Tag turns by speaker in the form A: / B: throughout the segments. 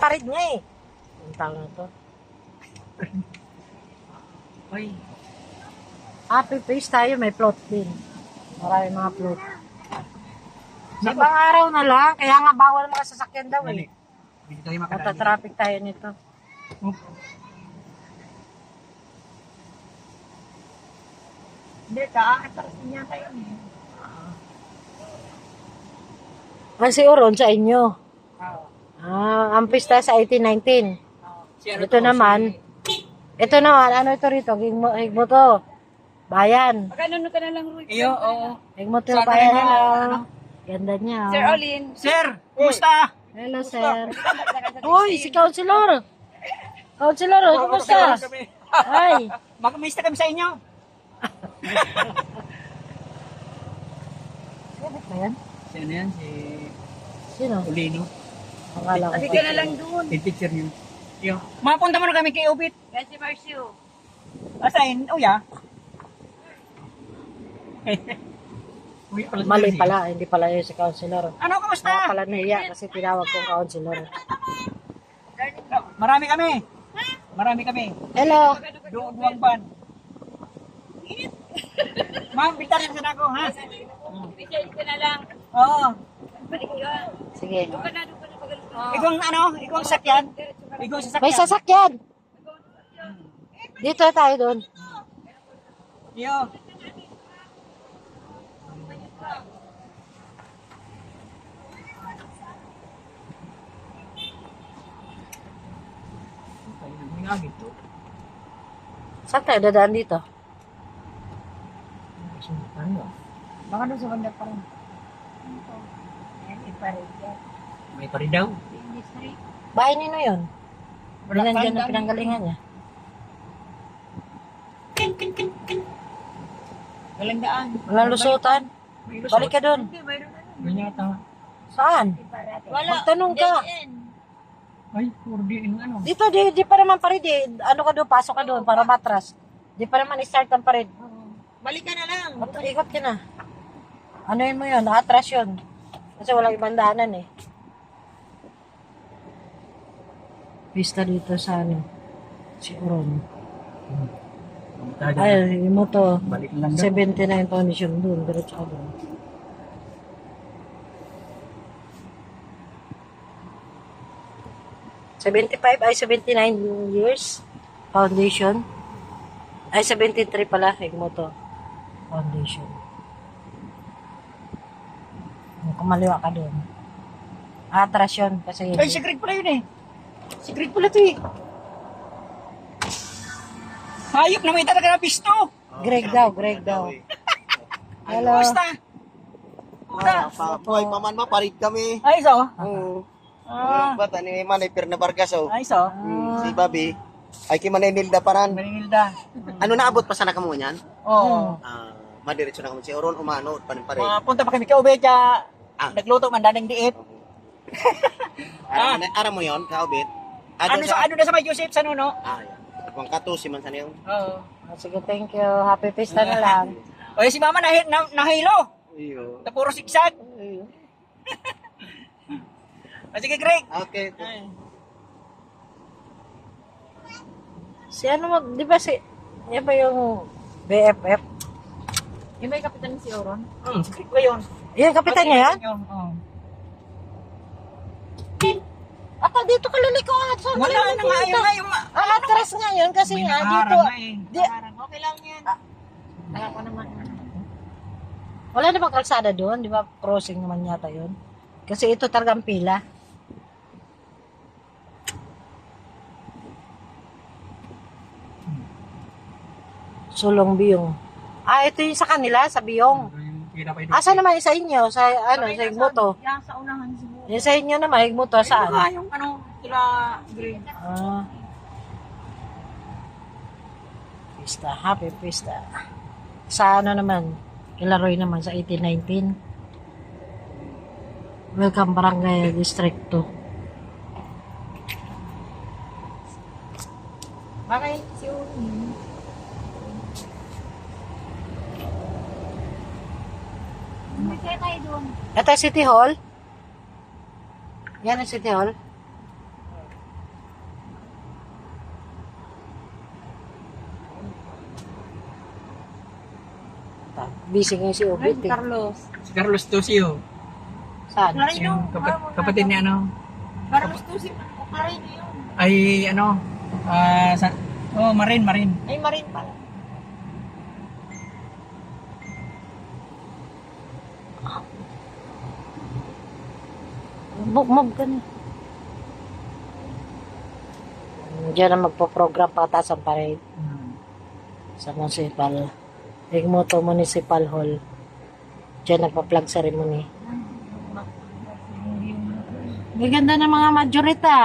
A: parid niya eh. Ang tawag na to.
B: Ay.
A: Happy face tayo, may float din. Marami mga float. Sa ibang araw na lang, kaya nga bawal mga sasakyan daw
B: Dali.
A: eh.
B: Hindi tayo makadali.
A: Matatraffic tayo nito.
B: Hindi, kaakataras niya tayo.
A: Si Oron sa inyo. Ang pista sa 1819. Ito naman, ano ito rito? Higmo to. Bayan.
C: Pagkano ka na lang, Ruy?
B: Iyo, oo.
A: Higmo to,
B: Saan
A: bayan.
B: na
A: Hello.
B: ano?
A: Ganda niya.
C: Sir
A: oh.
C: Olin.
B: Sir, kumusta?
A: Hello, sir. Uy, si Councilor. Councilor, oh, kumusta? Ay.
B: Makamista kami sa inyo.
A: Sino ba yan?
B: Sino yan? Si
A: Sino?
B: Ulino.
A: Akala ko.
C: Sabi ka na lang doon.
B: Yung picture niyo. Iyo. Mapunta mo na kami kay Ubit.
C: Yan si Marcio.
B: Asain, uya. Uy,
A: Mali pala, hindi pala yun si Councilor.
B: Ano,
A: Baka
B: kumusta?
A: pala nahiya kasi tinawag kong Councilor.
B: Marami kami. Marami kami.
A: Hello.
B: Duwang ban. Ma'am, pintarin sa ako, ha?
C: Bigyan ka na lang.
B: Oo.
C: Balik ka.
A: Sige.
C: Doon ka na pagaluto.
B: Ikaw ano? Ikaw sakyan? Ikaw sasakyan?
A: May sasakyan. Dito tayo doon.
B: Iyo.
A: Saan tayo dadaan dito?
C: Baka doon sa banda pa rin. Yan, iparin yan.
B: May pari daw.
C: Industry.
A: Bahay nino yun. Bilan dyan ang pinanggalingan niya.
C: Walang daan.
A: Walang lusutan. Balik ka doon.
C: Hindi, mayroon na nun.
B: Ganyan ata.
A: Saan?
C: Wala.
A: Magtanong ka.
B: Ay, 4D in ano.
A: Dito, di pa naman parid eh. Ano ka doon, pasok ka doon para matras. Di pa naman i-start ang parid.
C: Balik ka na lang.
A: Ikot ka na. Ano yun mo yun? Atras yun. Kasi walang ibang daanan eh. Pista dito sa ano. Si Oron. Ay, yung mo to.
B: Balik lang daw.
A: 79 condition doon. Diretso ka doon. ay 79 years foundation. Ay 73 pala, higmo to. Foundation. Kumaliwa ka doon. Atras yun kasi
B: Ay, secret pala yun eh. Secret pala ito eh. Hayop na may talaga na pisto.
A: Greg daw. Hello.
B: Kumusta?
D: Papoy, paman ma, parit kami.
B: Ay, so?
D: Oo.
B: Ah,
D: Bata ni Manay Pirna Vargas, oh.
B: ay, so?
D: Si Bobby. Ay, kimanay nilda paran.
B: Maningilda.
D: Ano naabot pa sana kamo niyan?
B: Oo.
D: Madiretso na kamo si Oron, umano, panin pa rin.
B: Punta pa kami kay Ubeja.
D: Ah.
B: Nagluto man daning diit.
D: Aram mo yon, kaobit.
B: Ano na sa may Joseph sa nuno?
D: Yan. Kung katusi man sa niyo.
B: Oo.
A: Sige, thank you. Happy Pista na lang.
B: O si mama nahilo.
D: Iyo.
B: Na puro sigsag. O sige, Greg.
D: Okay.
A: Si ano, di ba si, yan ba yung BFF?
C: Yung may kapitan si Oron?
B: Si Greg ba yun?
A: Yan, kapitan niya yan?
B: Oo.
A: Ata, dito ka laliko.
B: Wala na nga yun nga yung...
A: Atras nga yun kasi
B: May
A: nga
B: nakaharang
A: dito.
B: nga eh.
C: Okay lang yan.
A: Kaya ko naman. Wala na bang kalsada doon? Di ba crossing naman yata yun? Kasi ito talagang pila. Sulong Biyong. Ito yung sa kanila, sa Biyong. Asa naman yung sa inyo? Sa ano, sa Higmoto?
C: Yan, sa unahan siguro.
A: Yung sa inyo naman, Higmoto, saan?
B: Yung ano, sila Greg.
A: Pista, happy pista. Sa ano naman, Kilaroy naman sa 1819. Welcome Barangay District 2.
C: Bakit si Oron? Hindi kaya tayo doon.
A: Ito City Hall. Yan ang City Hall. Busy ngayon si Obit eh.
C: Carlos.
B: Si Carlos Tosio.
A: Saan?
C: Marino.
B: Yung kapatid ni ano.
C: Carlos to si Marino yun.
B: Ay ano. Marin.
C: Ay, Marin pala.
A: Mob ka na. Diyan na magpo-program pataas ang parade sa municipal. Igmoto Municipal Hall. Diyan nagpa-flag ceremony. Gaganda ng mga majorita.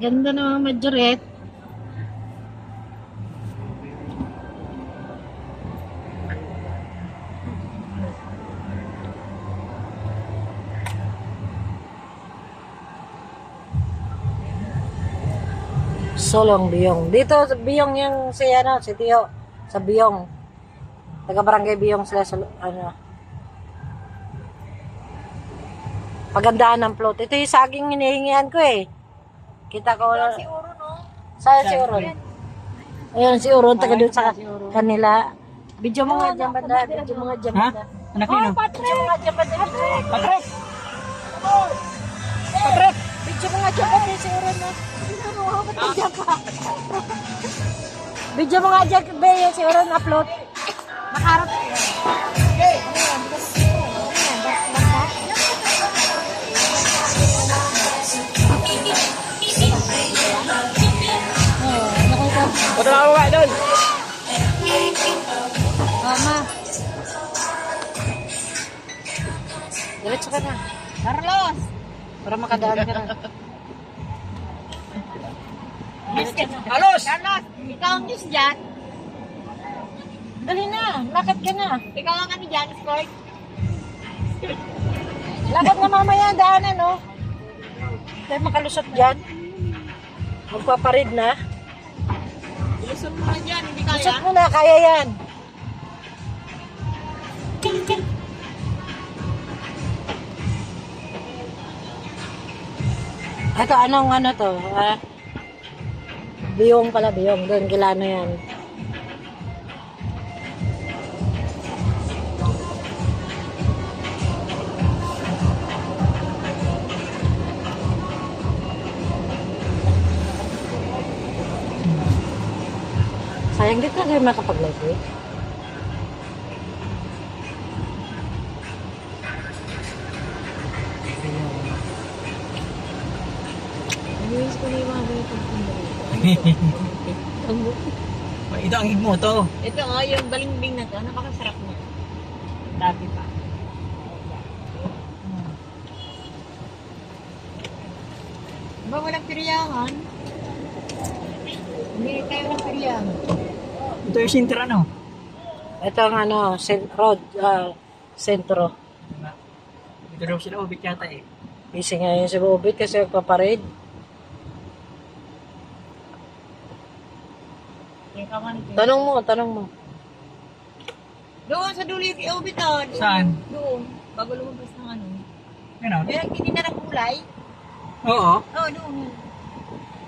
A: Ganda ng mga majorit. Solong Biyong. Dito sa Biyong yung si Tio sa Biyong. Taga Barangay Biyong sila sa Pagandaan ng plot. Ito yung saging hinihingihan ko eh. Kita ko.
C: Si Uro, no?
A: Saan si Uron? Ayun si Uron, taga doon sa kanila. Video mo nga dyan, banda. Video mo nga dyan,
B: Ha?
A: banda.
B: Anak nino?
A: Video mo nga dyan, banda.
B: Patrick!
A: Video mo nga dyan, banda. Si Uron na. Video mo nga dyan, banda. Si Uron upload. Makarap.
B: Punta na ako nga doon.
A: Mama. Diretso ka na.
C: Carlos!
A: Para makadaan ka na.
B: Alos!
C: Carlos, ikaw ang news dyan.
A: Dali na. Lakad ka na.
C: Ikaw ang ano dyan, sport.
A: Lakad na mamaya daanan, no? Dahil makalusot dyan. Magpaparid na.
C: Lusot mo na dyan, hindi kaya.
A: Lusot mo na, kaya yan. Ito, anong ano to? Biyong pala, biyong. Doon, kilano yan. Sayang dito na kayo makapag-live eh. Naminis ko na yung mga ganitong
B: Ito ang higmo to.
C: Ito yung balingbing na to, napakasarap mo. Dati pa. Ba walang piriyahan? Hindi tayo ng piriyahan.
B: Ito yung sintra ano.
A: Ito ang ano, sentro.
B: Ito daw sila ubit yata eh.
A: Busy nga yun si Bobit kasi magpaparade. Tanong mo.
C: Doon sa dulo yung iubitan.
B: Saan?
C: Doon. Bago lumabas ng ano.
B: Yan o.
C: Yung nagtitinda ng kulay.
B: Oo.
C: Oo, doon.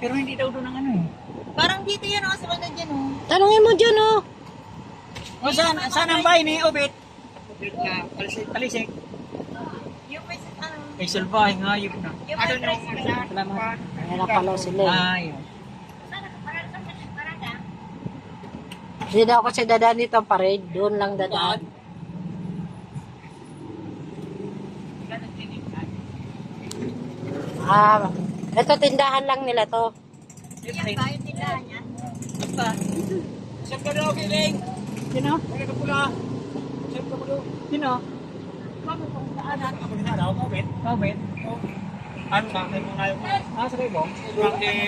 B: Pero hindi daw doon ang ano eh.
C: Parang dito yan sa banda dyan
A: Tanongin mo dyan, oh.
B: O saan ang bahay ni Obit? Obit na Palisik.
C: Yung may ano.
B: Ay salbahay nga yun na.
C: Yung may press na.
B: Salamat.
A: Ayan pala sila eh.
B: Ayun.
A: Hindi daw kasi dadaan dito ang parade. Doon lang dadaan. Ito tindahan lang nila to.
C: Yan ba yung tindahan niya?
B: Saan ka daw, Kiling? Sino? Wala ka pula. Saan ka pula? Sino? Ako din na daw, Obit. Obit? Ano ba? May mga yung... sa kayo Kurang di,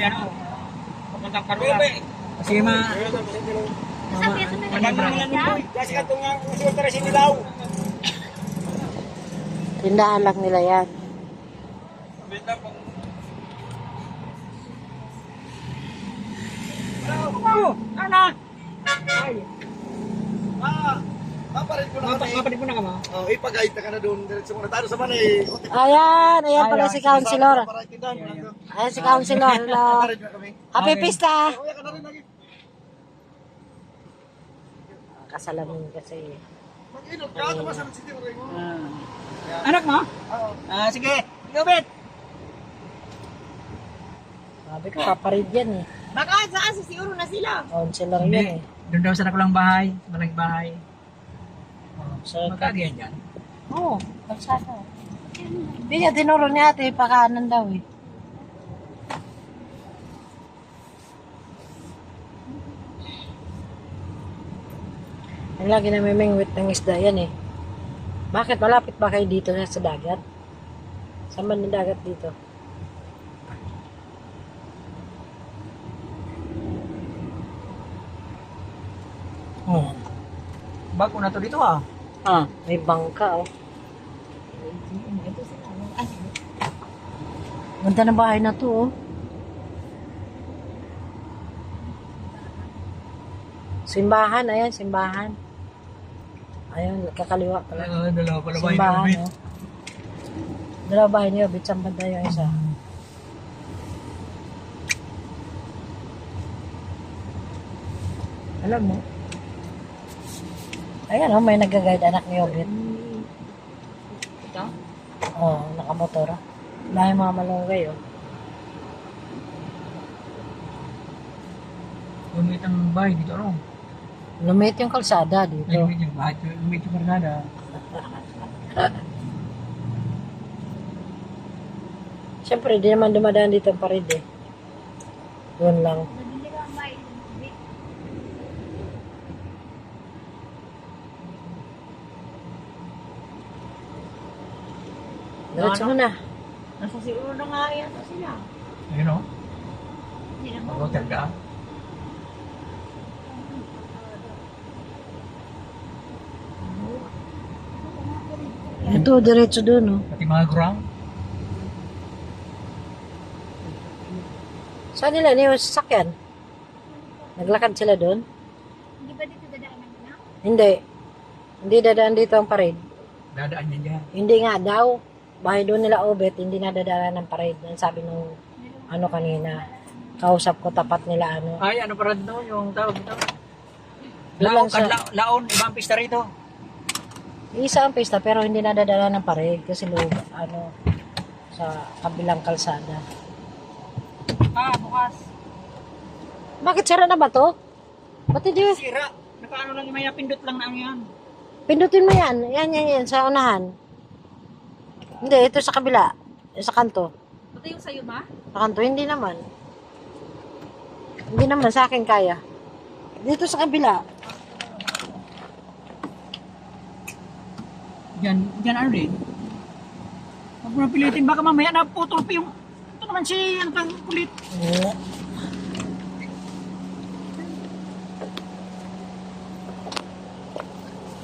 B: papuntang Karulan. Sige,
A: Tindahan lang nila yan.
B: Kapalit mo na ka ba?
D: Oh, ipagayt na ka na doon. Diretso mo na. Taro sa manay.
A: Ayan pala si Councilor.
D: Para kita.
A: Ayan si Councilor. Hello. Happy Pista.
D: Kuya ka na rin lagi.
A: nakasalamin kasi.
D: Mag-inot ka, tapos sa city mo rin mo.
B: Anak mo?
C: Oo.
B: Sige. Ikaw, Bet.
A: Sabi ko, kaparid yan eh.
C: Baka saan siguro na sila.
A: Council lang yan eh.
B: Doon daw sa nakulang bahay. Malaking bahay.
A: So,
B: Magkagyan dyan.
A: oo, kalsada. Hindi niya, tinuro niya ate, pakanan daw eh. Ang lagi na may mingwit ng isda yan eh. Bakit malapit ba kayo dito sa dagat? Saan ba ng dagat dito?
B: Oh. Bago na to dito ah.
A: May bangka oh. Ganda na bahay na to oh. Simbahan, ayan, simbahan. Ayun, kakaliwa pala.
B: Dalawa pala bahay
A: Simbahan,
B: ni Obet.
A: oh. Dalawa bahay niyo, bit sa banda yung isa. Alam mo? Ayan, oh, may nag-guide anak ni Obet.
C: Ito?
A: Oo, nakamotor. Dahil mga malunggay, oh.
B: Lumit ang bahay dito, ano?
A: Lumit yung kalsada dito.
B: Lumit yung bahay. Lumit yung karnada.
A: Siyempre, di naman dumadaan dito ang parid eh. Doon lang. Diretso mo na.
C: Nasa siguro na nga yan sila.
B: Ayun o.
C: Hindi na
B: Mag-hotel ka.
A: Ito, diretso doon, oh.
B: Pati mga ground.
A: Saan nila niyo sasakyan? Naglakad sila doon?
C: Hindi ba dito dadaanan na?
A: Hindi. Hindi dadaan dito ang parade.
B: Dadaan niya dyan.
A: Hindi nga daw. Bahay doon nila Obet, hindi na dadaan ng parade. Yan sabi nung ano kanina. Kausap ko tapat nila ano.
B: Ay, ano para dito yung tawag dito?
A: Doon lang sa-
B: Laon, ibang pista rito.
A: Isa ang pista pero hindi na dadaan ng parade kasi ano sa kabilang kalsada.
B: Bukas.
A: Bakit sira na ba to? Ba't hindi?
B: Sira. Nakaano lang yung may napindot lang na ang yan.
A: Pindutin mo yan. Yan, sa unahan. Hindi, ito sa kabila. Sa kanto.
C: Ito yung sa'yo ba?
A: Sa kanto, hindi naman. Hindi naman, sa akin kaya. Dito sa kabila.
B: Diyan ano rin. Huwag mo na pilitin. Baka mamaya naputol pa yung... Ito naman si... Ano tang kulit?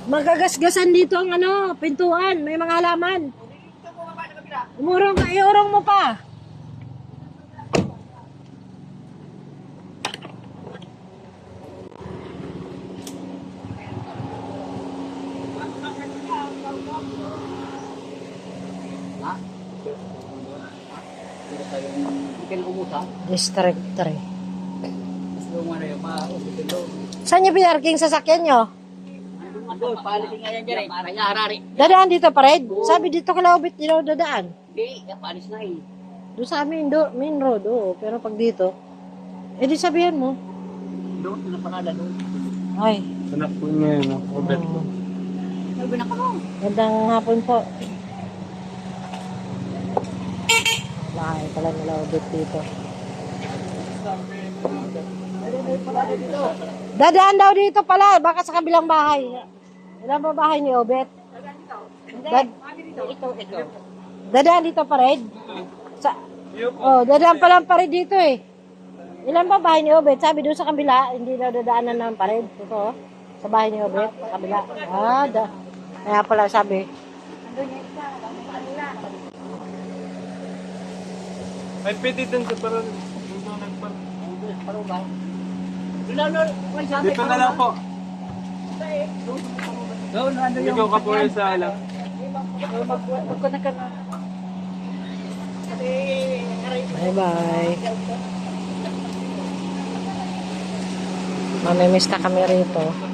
A: Magagasgasan dito ang ano, pintuan. May mga halaman. Umurong ka, iurong mo pa. District 3. Saan niyo pinarking sasakyan niyo?
B: Palitin nga yan dyan eh. Kaya harari.
A: Dadaan dito pa rin? Sabi dito kala Obit, di daw dadaan.
B: Hindi, palis na eh.
A: Doon sa amin, main road, oo. Pero pag dito, di sabihan mo.
B: Doon, napangalan doon.
A: Ay,
D: Anak po niya yun, Obet.
C: Sabi na ka mo.
A: gandang hapon po. Bahay pala nila Obit dito. Dadaan daw dito pala, baka sa kabilang bahay. Ilan ba bahay ni Obet?
C: Ito.
A: Dadaan dito pa rin? Dadaan pala pa rin dito eh. Ilan ba bahay ni Obet? Sabi doon sa kabila, hindi daw dadaanan ng pa rin. Ito, sa bahay ni Obet, sa kabila. Kaya pala sabi.
D: May piti din sa parang... Dito na lang po.
B: Doon, ano yung...
D: Ikaw ka po yung sa alam.
A: Bye-bye. Mamimiss na kami rito.